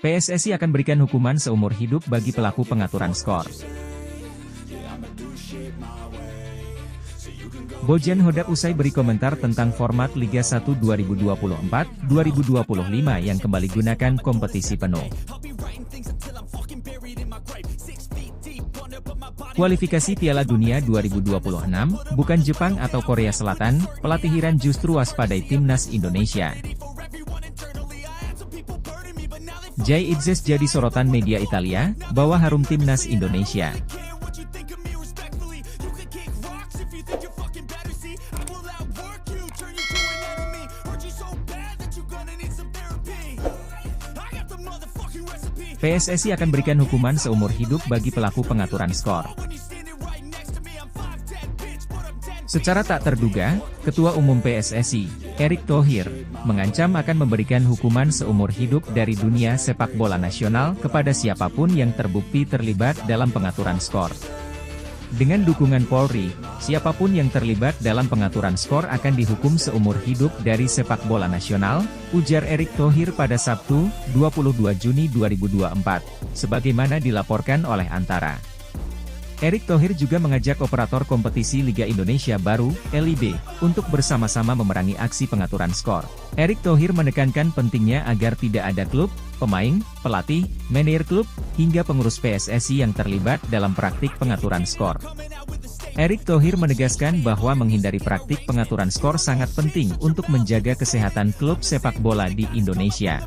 PSSI akan berikan hukuman seumur hidup bagi pelaku pengaturan skor. Bojan Hodak usai beri komentar tentang format Liga 1 2024-2025 yang kembali gunakan kompetisi penuh. Kualifikasi Piala Dunia 2026, bukan Jepang atau Korea Selatan, pelatih Iran justru waspadai timnas Indonesia. Jay Itzes jadi sorotan media Italia, bawa harum timnas Indonesia. PSSI akan berikan hukuman seumur hidup bagi pelaku pengaturan skor. Secara tak terduga, Ketua Umum PSSI, Erick Thohir, mengancam akan memberikan hukuman seumur hidup dari dunia sepak bola nasional kepada siapapun yang terbukti terlibat dalam pengaturan skor. Dengan dukungan Polri, siapapun yang terlibat dalam pengaturan skor akan dihukum seumur hidup dari sepak bola nasional, ujar Erick Thohir pada Sabtu, 22 Juni 2024, sebagaimana dilaporkan oleh Antara. Erick Thohir juga mengajak operator kompetisi Liga Indonesia Baru, LIB, untuk bersama-sama memerangi aksi pengaturan skor. Erick Thohir menekankan pentingnya agar tidak ada klub, pemain, pelatih, manajer klub, hingga pengurus PSSI yang terlibat dalam praktik pengaturan skor. Erick Thohir menegaskan bahwa menghindari praktik pengaturan skor sangat penting untuk menjaga kesehatan klub sepak bola di Indonesia.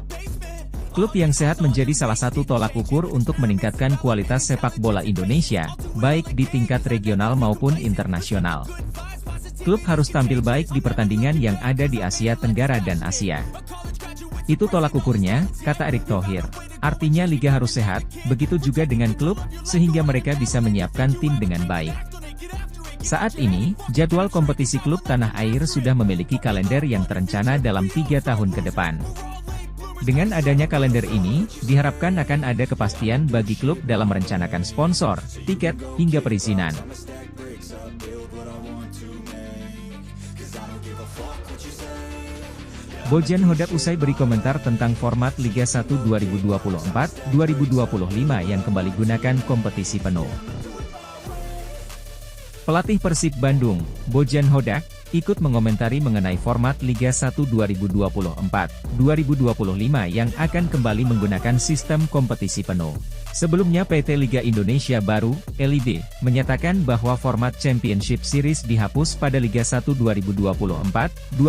Klub yang sehat menjadi salah satu tolak ukur untuk meningkatkan kualitas sepak bola Indonesia, baik di tingkat regional maupun internasional. Klub harus tampil baik di pertandingan yang ada di Asia Tenggara dan Asia. Itu tolak ukurnya, kata Erick Thohir. Artinya liga harus sehat, begitu juga dengan klub, sehingga mereka bisa menyiapkan tim dengan baik. Saat ini, jadwal kompetisi klub tanah air sudah memiliki kalender yang terencana dalam 3 tahun ke depan. Dengan adanya kalender ini, diharapkan akan ada kepastian bagi klub dalam merencanakan sponsor, tiket, hingga perizinan. Bojan Hodak usai beri komentar tentang format Liga 1 2024-2025 yang kembali gunakan kompetisi penuh. Pelatih Persib Bandung, Bojan Hodak, ikut mengomentari mengenai format Liga 1 2024-2025 yang akan kembali menggunakan sistem kompetisi penuh. Sebelumnya PT Liga Indonesia Baru, LIB, menyatakan bahwa format Championship Series dihapus pada Liga 1 2024-2025.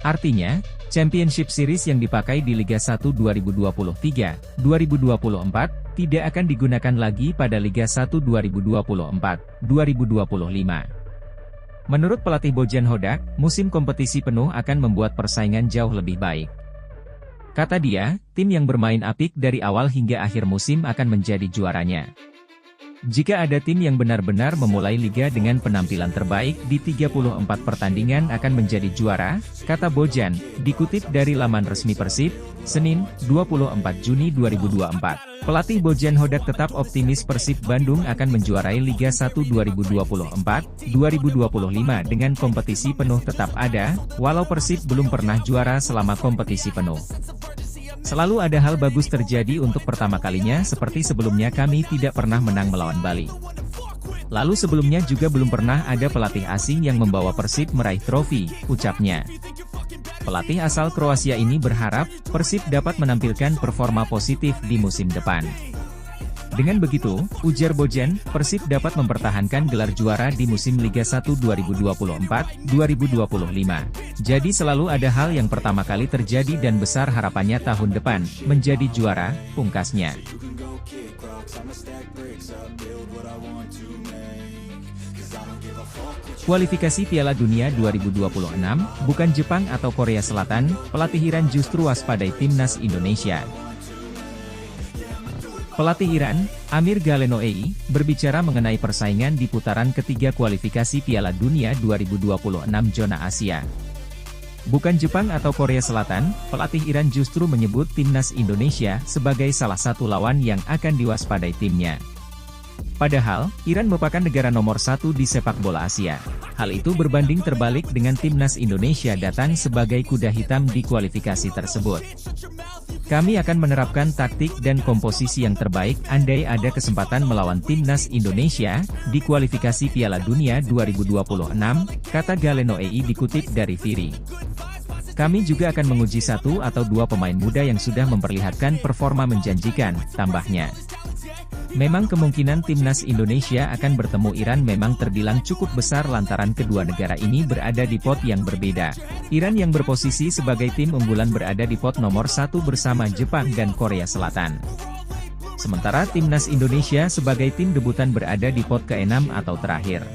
Artinya, Championship Series yang dipakai di Liga 1 2023-2024, tidak akan digunakan lagi pada Liga 1 2024-2025. Menurut pelatih Bojan Hodak, musim kompetisi penuh akan membuat persaingan jauh lebih baik. Kata dia, tim yang bermain apik dari awal hingga akhir musim akan menjadi juaranya. Jika ada tim yang benar-benar memulai liga dengan penampilan terbaik di 34 pertandingan akan menjadi juara, kata Bojan, dikutip dari laman resmi Persib, Senin, 24 Juni 2024. Pelatih Bojan Hodak tetap optimis Persib Bandung akan menjuarai Liga 1 2024-2025 dengan kompetisi penuh tetap ada, walau Persib belum pernah juara selama kompetisi penuh. Selalu ada hal bagus terjadi untuk pertama kalinya seperti sebelumnya kami tidak pernah menang melawan Bali. Lalu sebelumnya juga belum pernah ada pelatih asing yang membawa Persib meraih trofi, ucapnya. Pelatih asal Kroasia ini berharap, Persib dapat menampilkan performa positif di musim depan. Dengan begitu, ujar Bojan, Persib dapat mempertahankan gelar juara di musim Liga 1 2024-2025. Jadi selalu ada hal yang pertama kali terjadi dan besar harapannya tahun depan, menjadi juara, pungkasnya. Kualifikasi Piala Dunia 2026, bukan Jepang atau Korea Selatan, pelatih Iran justru waspadai timnas Indonesia. Pelatih Iran, Amir Galenoei, berbicara mengenai persaingan di putaran ketiga kualifikasi Piala Dunia 2026 zona Asia. Bukan Jepang atau Korea Selatan, pelatih Iran justru menyebut timnas Indonesia sebagai salah satu lawan yang akan diwaspadai timnya. Padahal, Iran merupakan negara nomor 1 di sepak bola Asia. Hal itu berbanding terbalik dengan timnas Indonesia datang sebagai kuda hitam di kualifikasi tersebut. Kami akan menerapkan taktik dan komposisi yang terbaik andai ada kesempatan melawan timnas Indonesia di kualifikasi Piala Dunia 2026, kata Galenoei dikutip dari Viri. Kami juga akan menguji satu atau dua pemain muda yang sudah memperlihatkan performa menjanjikan, tambahnya. Memang kemungkinan timnas Indonesia akan bertemu Iran memang terbilang cukup besar lantaran kedua negara ini berada di pot yang berbeda. Iran yang berposisi sebagai tim unggulan berada di pot nomor 1 bersama Jepang dan Korea Selatan. Sementara timnas Indonesia sebagai tim debutan berada di pot ke-6 atau terakhir.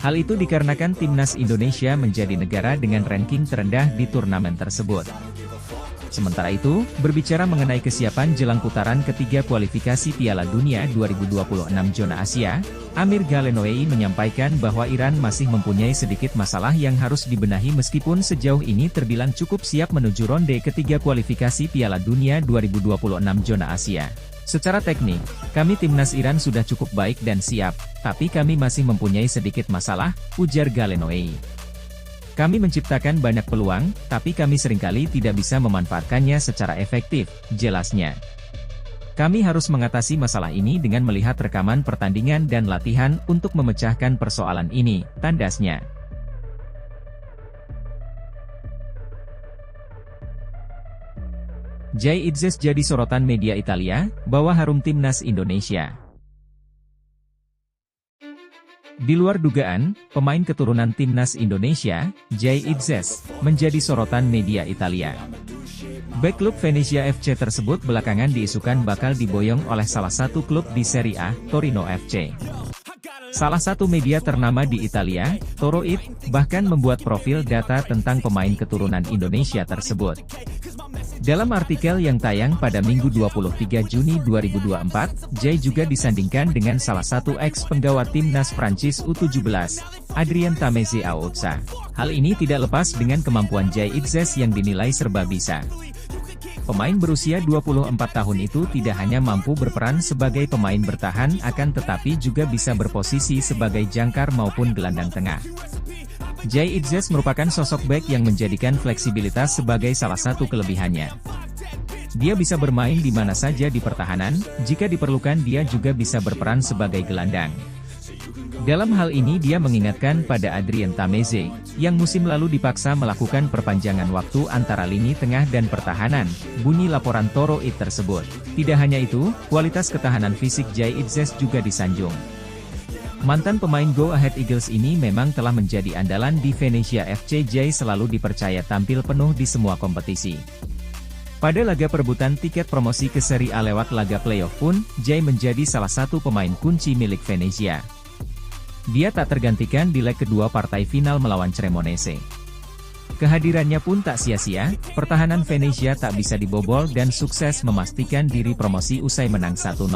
Hal itu dikarenakan timnas Indonesia menjadi negara dengan ranking terendah di turnamen tersebut. Sementara itu, berbicara mengenai kesiapan jelang putaran ketiga kualifikasi Piala Dunia 2026 zona Asia, Amir Galenoei menyampaikan bahwa Iran masih mempunyai sedikit masalah yang harus dibenahi meskipun sejauh ini terbilang cukup siap menuju ronde ketiga kualifikasi Piala Dunia 2026 zona Asia. Secara teknik, kami timnas Iran sudah cukup baik dan siap, tapi kami masih mempunyai sedikit masalah, ujar Galenoei. Kami menciptakan banyak peluang, tapi kami seringkali tidak bisa memanfaatkannya secara efektif, jelasnya. Kami harus mengatasi masalah ini dengan melihat rekaman pertandingan dan latihan untuk memecahkan persoalan ini, tandasnya. Jay Itzes jadi sorotan media Italia, bawa harum timnas Indonesia. Di luar dugaan, pemain keturunan timnas Indonesia, Jay Itzes, menjadi sorotan media Italia. Bek klub Venezia FC tersebut belakangan diisukan bakal diboyong oleh salah satu klub di Serie A, Torino FC. Salah satu media ternama di Italia, Toro It, bahkan membuat profil data tentang pemain keturunan Indonesia tersebut. Dalam artikel yang tayang pada Minggu 23 Juni 2024, Jay juga disandingkan dengan salah satu ex-penggawa timnas Prancis U17, Adrien Tameze Aouza. Hal ini tidak lepas dengan kemampuan Jay Itzes yang dinilai serba bisa. Pemain berusia 24 tahun itu tidak hanya mampu berperan sebagai pemain bertahan akan tetapi juga bisa berposisi sebagai jangkar maupun gelandang tengah. Jay Itzes merupakan sosok bek yang menjadikan fleksibilitas sebagai salah satu kelebihannya. Dia bisa bermain di mana saja di pertahanan, jika diperlukan dia juga bisa berperan sebagai gelandang. Dalam hal ini dia mengingatkan pada Adrien Tameze, yang musim lalu dipaksa melakukan perpanjangan waktu antara lini tengah dan pertahanan, bunyi laporan Toro It tersebut. Tidak hanya itu, kualitas ketahanan fisik Jay Itzes juga disanjung. Mantan pemain Go Ahead Eagles ini memang telah menjadi andalan di Venezia FC. Jay selalu dipercaya tampil penuh di semua kompetisi. Pada laga perebutan tiket promosi ke Serie A lewat laga playoff pun, Jay menjadi salah satu pemain kunci milik Venezia. Dia tak tergantikan di leg kedua partai final melawan Cremonese. Kehadirannya pun tak sia-sia, pertahanan Venezia tak bisa dibobol dan sukses memastikan diri promosi usai menang 1-0.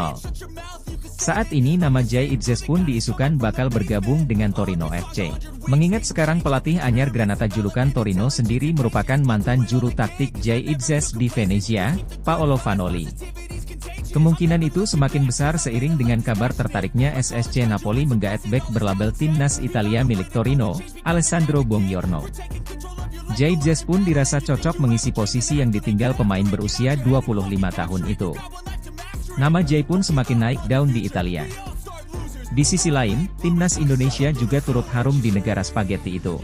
Saat ini nama Jay Itzes pun diisukan bakal bergabung dengan Torino FC. Mengingat sekarang pelatih anyar Granata julukan Torino sendiri merupakan mantan juru taktik Jay Itzes di Venezia, Paolo Vanoli. Kemungkinan itu semakin besar seiring dengan kabar tertariknya SSC Napoli menggaet bek berlabel timnas Italia milik Torino, Alessandro Buongiorno. Jay Itzes pun dirasa cocok mengisi posisi yang ditinggal pemain berusia 25 tahun itu. Nama Jay pun semakin naik daun di Italia. Di sisi lain, timnas Indonesia juga turut harum di negara spaghetti itu.